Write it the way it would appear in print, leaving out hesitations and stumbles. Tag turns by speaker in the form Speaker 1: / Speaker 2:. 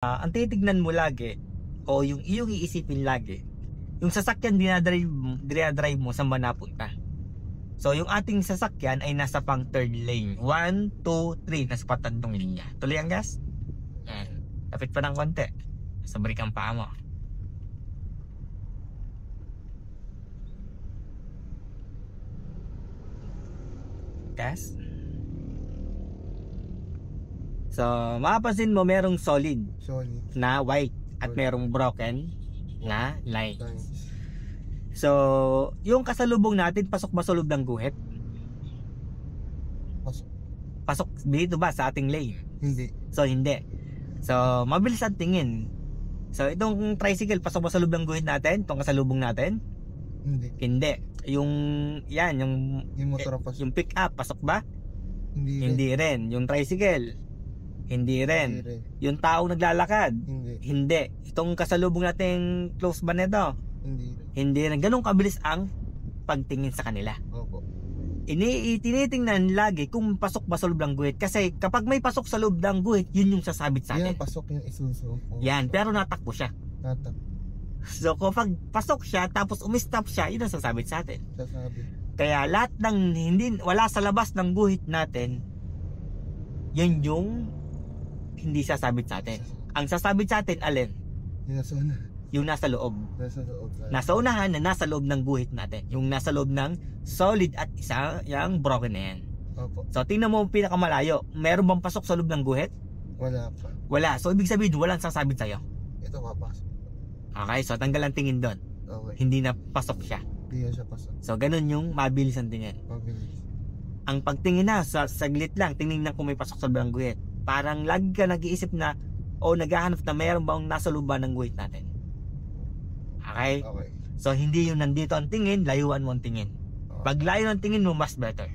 Speaker 1: Ang titignan mo lagi o yung iyong iisipin lagi, yung sasakyan dinadrive mo saan ba napunta. So yung ating sasakyan ay nasa pang third lane. 1, 2, 3, nasa patandong linya. Tuloy ang gas. Yan. Tapit pa ng konti. Sa break ang paa mo. Gas. So mapapansin mo merong solid na white at merong broken na line. So yung kasalubong natin, pasok ba sa loob ng guhit? Pasok dito ba sa ating lane?
Speaker 2: Hindi.
Speaker 1: So hindi. So mabilis ang tingin. So itong tricycle, pasok ba sa loob ng guhit natin? Itong kasalubong natin? Hindi. Yung yan, yung
Speaker 2: motor pasok.
Speaker 1: Yung pick up, pasok ba?
Speaker 2: Hindi
Speaker 1: rin. Yung tricycle, hindi rin. Yung taong naglalakad, hindi. Itong kasalubong nating close ba nito? Hindi rin. Ganun kabilis ang pagtingin sa kanila.
Speaker 2: Opo.
Speaker 1: Tinitingnan lagi kung pasok ba sa loob ng guhit. Kasi kapag may pasok sa loob ng guhit, yun yung sasabit sa atin.
Speaker 2: Yan, pasok yung isuso.
Speaker 1: Yan, pero natakbo siya. So kapag pasok siya tapos umistop siya, yun ang sasabit sa atin. Kaya lahat ng wala sa labas ng guhit natin, yun yung hindi sasabit sa atin. Ang sasabit sa atin, alin? Yung nasa loob. Nasa unahan na nasa loob ng guhit natin. Yung nasa loob ng solid at isa yung broken na yan.
Speaker 2: Opo.
Speaker 1: So tingnan mo pinakamalayo. Meron bang pasok sa loob ng guhit?
Speaker 2: Wala pa.
Speaker 1: Wala. So ibig sabihin walang sasabit sa'yo.
Speaker 2: Ito papasok.
Speaker 1: Okay, so tanggal ang tingin doon.
Speaker 2: Okay.
Speaker 1: Hindi na pasok siya.
Speaker 2: Hindi siya pasok.
Speaker 1: So ganun yung mabilis ang tingin.
Speaker 2: Mabilis.
Speaker 1: Ang pagtingin na sa saglit lang, tingin na kung may pasok sa loob ng guhit. Parang lagi ka nag-iisip na o naghahanap na mayroon bang nasa loob ng guhit natin. Okay?
Speaker 2: Okay.
Speaker 1: So hindi yung nandito ang tingin, layuan mo ang tingin. Pag layo ang tingin mo, mas better.